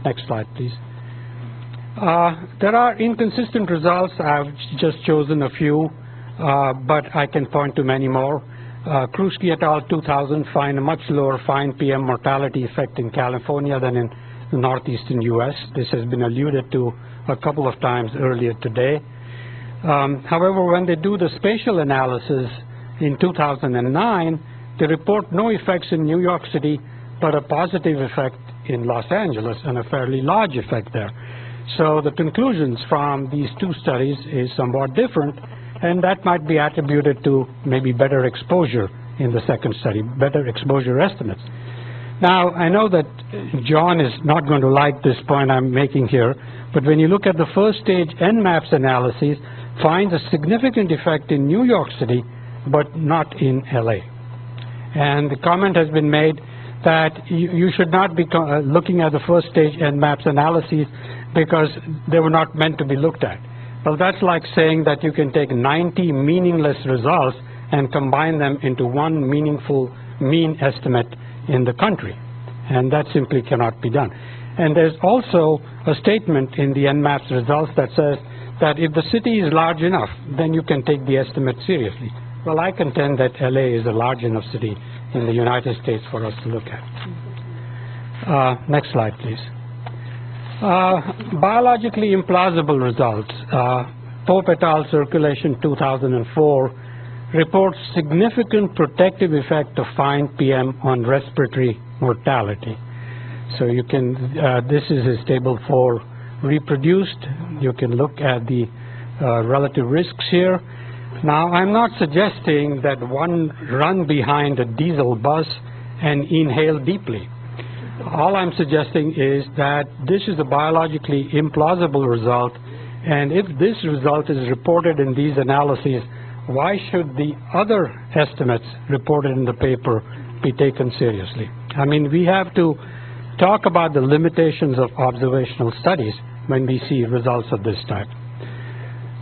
Next slide, please. There are inconsistent results. I've just chosen a few, but I can point to many more. Kruski et al. 2000 find a much lower fine PM mortality effect in California than in the northeastern U.S. This has been alluded to a couple of times earlier today. However, when they do the spatial analysis in 2009, they report no effects in New York City, but a positive effect in Los Angeles and a fairly large effect there. So the conclusions from these two studies is somewhat different, and that might be attributed to maybe better exposure in the second study, better exposure estimates. Now, I know that John is not going to like this point I'm making here, but when you look at the first stage NMAPS analyses, finds a significant effect in New York City, but not in LA. And the comment has been made that you should not be looking at the first stage NMAPS analyses because they were not meant to be looked at. Well, that's like saying that you can take 90 meaningless results and combine them into one meaningful mean estimate in the country, and that simply cannot be done. And there's also a statement in the NMAPS results that says that if the city is large enough, then you can take the estimate seriously. Well, I contend that LA is a large enough city in the United States for us to look at. Next slide, please. Biologically implausible results. Pope et al. Circulation 2004 reports significant protective effect of fine PM on respiratory mortality. So you can, this is his table 4 reproduced. You can look at the relative risks here. Now, I'm not suggesting that one run behind a diesel bus and inhale deeply. All I'm suggesting is that this is a biologically implausible result, and if this result is reported in these analyses, why should the other estimates reported in the paper be taken seriously? I mean, we have to talk about the limitations of observational studies when we see results of this type.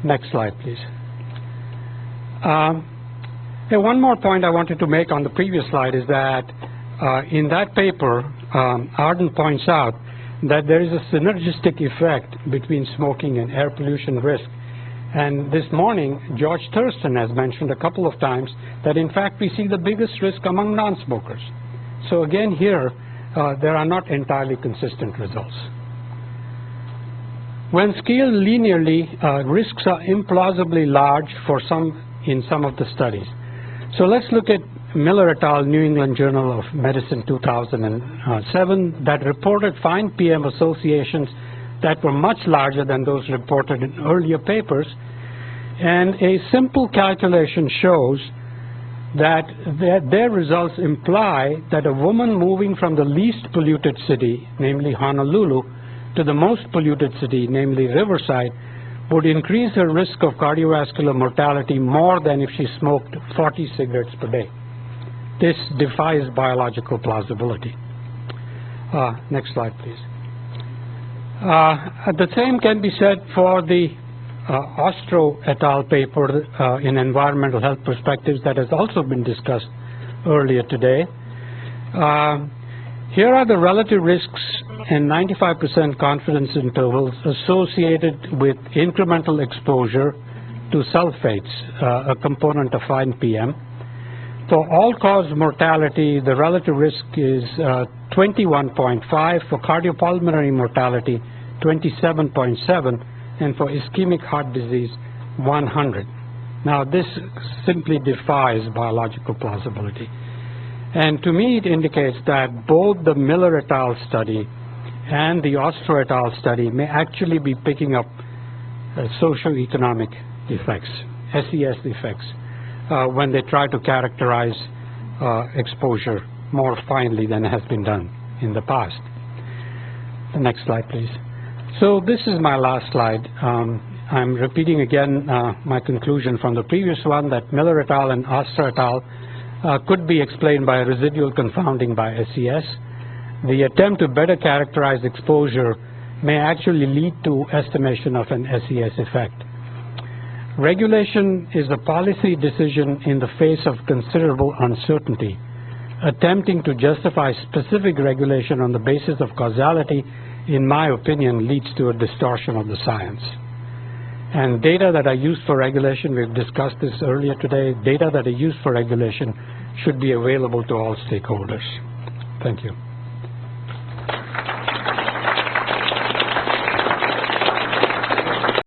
Next slide, please. One more point I wanted to make on the previous slide is that in that paper, Arden points out that there is a synergistic effect between smoking and air pollution risk. And this morning, George Thurston has mentioned a couple of times that in fact we see the biggest risk among non-smokers. So again here, there are not entirely consistent results. When scaled linearly, risks are implausibly large for in some of the studies. So let's look at Miller et al. New England Journal of Medicine 2007 that reported fine PM associations that were much larger than those reported in earlier papers. And a simple calculation shows that their results imply that a woman moving from the least polluted city, namely Honolulu, to the most polluted city, namely Riverside, would increase her risk of cardiovascular mortality more than if she smoked 40 cigarettes per day. This defies biological plausibility. Next slide, please. The same can be said for the Ostro et al. Paper in Environmental Health Perspectives that has also been discussed earlier today. Here are the relative risks and 95% confidence intervals associated with incremental exposure to sulfates, a component of fine PM. For all-cause mortality, the relative risk is 21.5, for cardiopulmonary mortality, 27.7, and for ischemic heart disease, 100. Now, this simply defies biological plausibility. And to me, it indicates that both the Miller et al. Study and the Ostro et al. Study may actually be picking up socioeconomic effects, SES effects, when they try to characterize exposure more finely than has been done in the past. The next slide, please. So this is my last slide. I'm repeating again my conclusion from the previous one that Miller et al. And Ostro et al. Could be explained by residual confounding by SES. The attempt to better characterize exposure may actually lead to estimation of an SES effect. Regulation is a policy decision in the face of considerable uncertainty. Attempting to justify specific regulation on the basis of causality in my opinion, leads to a distortion of the science. And data that are used for regulation, we've discussed this earlier today, data that are used for regulation should be available to all stakeholders. Thank you.